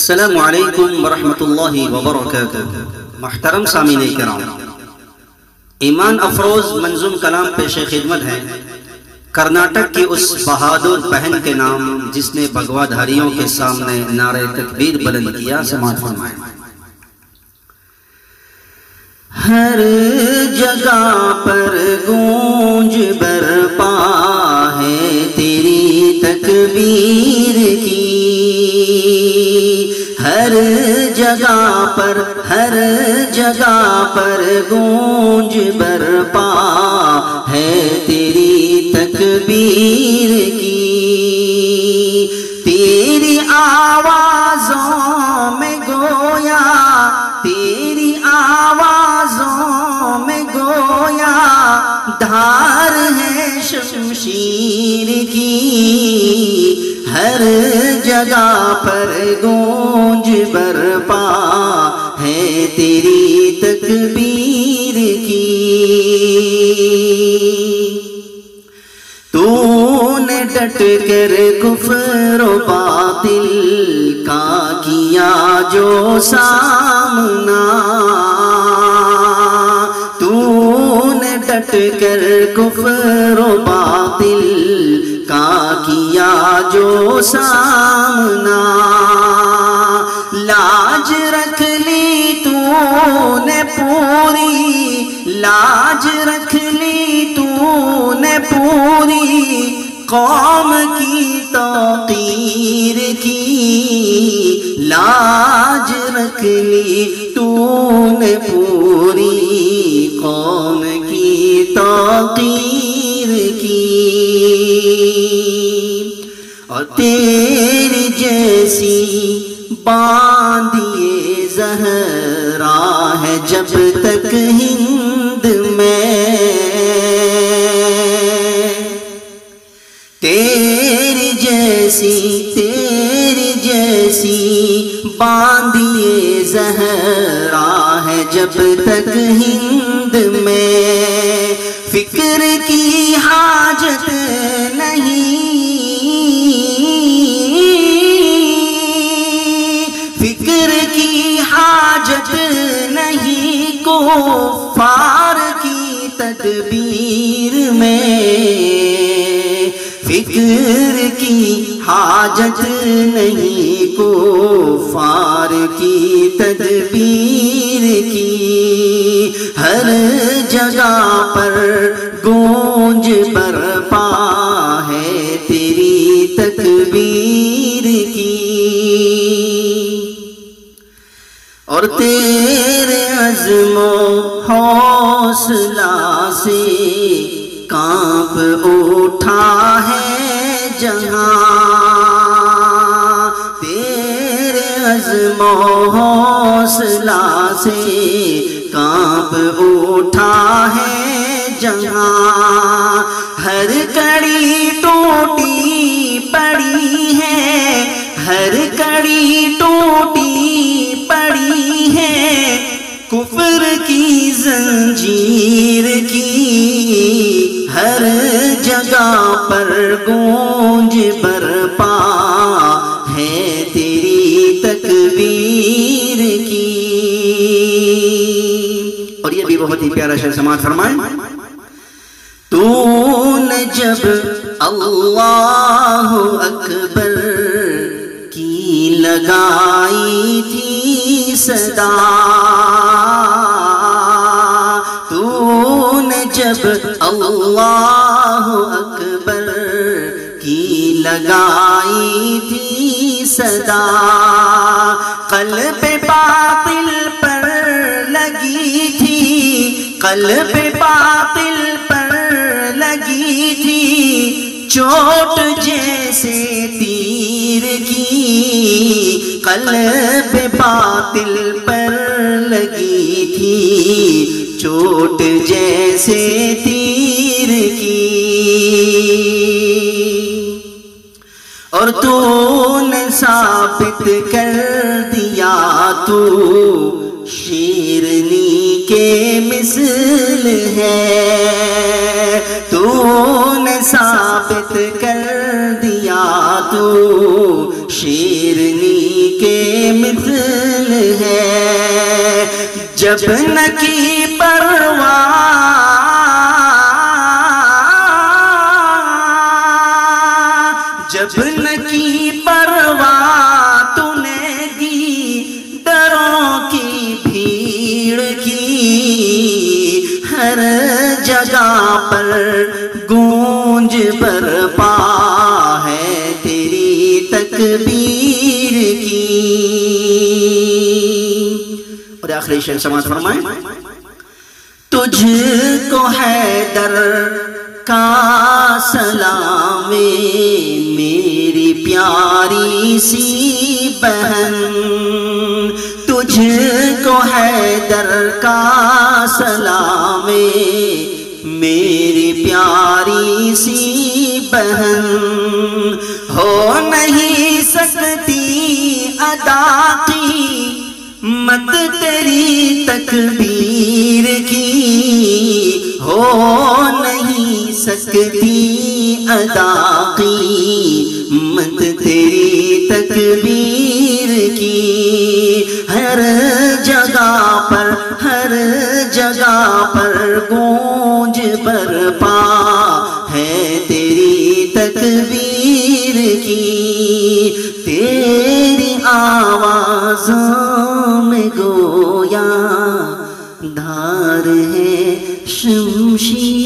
السلام علیکم ورحمۃ اللہ وبرکاتہ۔ محترم سامعین کرام، ایمان افروز منظوم کلام پیش خدمت ہے کرناٹک کی اس بہادر بہن کے نام جس نے بھگوا دھاریوں کے سامنے نعرہ تکبیر بلند کیا۔ سماعت فرمائیں۔ ہر جگہ پر گونج برپا ہے تیری تکبیر کی، ہر جگہ پر گونج برپا ہے تیری تکبیر کی، تیری آوازوں میں گویا، تیری آوازوں میں گویا دھار ہے شمشیر کی، ہر جگہ پر گونج برپا ہے تیری تکبیر کی۔ تو نے ڈٹ کر کفر و باطل کا کیا جو سامنا، تو نے ڈٹ کر کفر و باطل کا کیا جو سامنا، لاج رکھ لی تو نے پوری، لاج رکھ لی تو نے پوری قوم کی توقیر کی، لاج رکھ لی تو نے پوری قوم کی توقیر کی، اور تیری جیسی باندیے زہرا ہے جب تک ہند میں، تیری جیسی باندیے زہرا ہے جب تک ہند میں، فکر کی حاجت نہیں، فکر کی حاجت نہیں کفار کی تدبیر میں، فکر کی حاجت نہیں کفار کی تدبیر کی، ہر جگہ پر گونج برپا ہے تیری تکبیر کی، اور تیرے عزم و حوصلہ سے کانپ اٹھا ہے جہاں، تیرے عزم و حوصلہ سے کانپ اٹھا ہے جہاں، ہر کڑی ٹوٹی پڑی ہے، ہر کڑی ٹوٹی پڑی ہے کفر کی زنجیر کی، ہر جگہ پر گونج برپا ہے تیری تکبیر کی۔ اور یہ بھی بہت ہی پیارا شعر، سماعت فرمائیں۔ تو نے جب اللہ اکبر کی لگائی تھی صدا، تو نے جب اللہ اکبر کی لگائی تھی صدا، قلب باطل پر لگی تھی، قلب باطل پر لگی تھی چوٹ جیسے تیر کی، قلب باطل پر لگی تھی چوٹ جیسے تیر کی، اور تو نے ثابت کر دیا تو شیرنی کے مثل ہے، تو نے ثابت کر دیا تو شیرنی کے جب نہ کی پرواہ، جب نہ کی پرواہ تو نے دی دروں کی بھیڑ کی، ہر جگہ پر گونج برپا ہے تیری تکبیر کی۔ اور آخری شعر سماعت فرمائیں۔ تجھ کو حیدر کا سلام میری پیاری سی بہن، تجھ کو حیدر کا سلام میری پیاری سی بہن، ہو نہیں سکتی ادا قیمت تیری تکبیر کی، ہو نہیں سکتی ادا قیمت تیری تکبیر کی، ہر جگہ پر ہر جگہ پر گونج برپا ہے تیری تکبیر کی، تیری آوازوں میں گویا دھار ہے شمشیر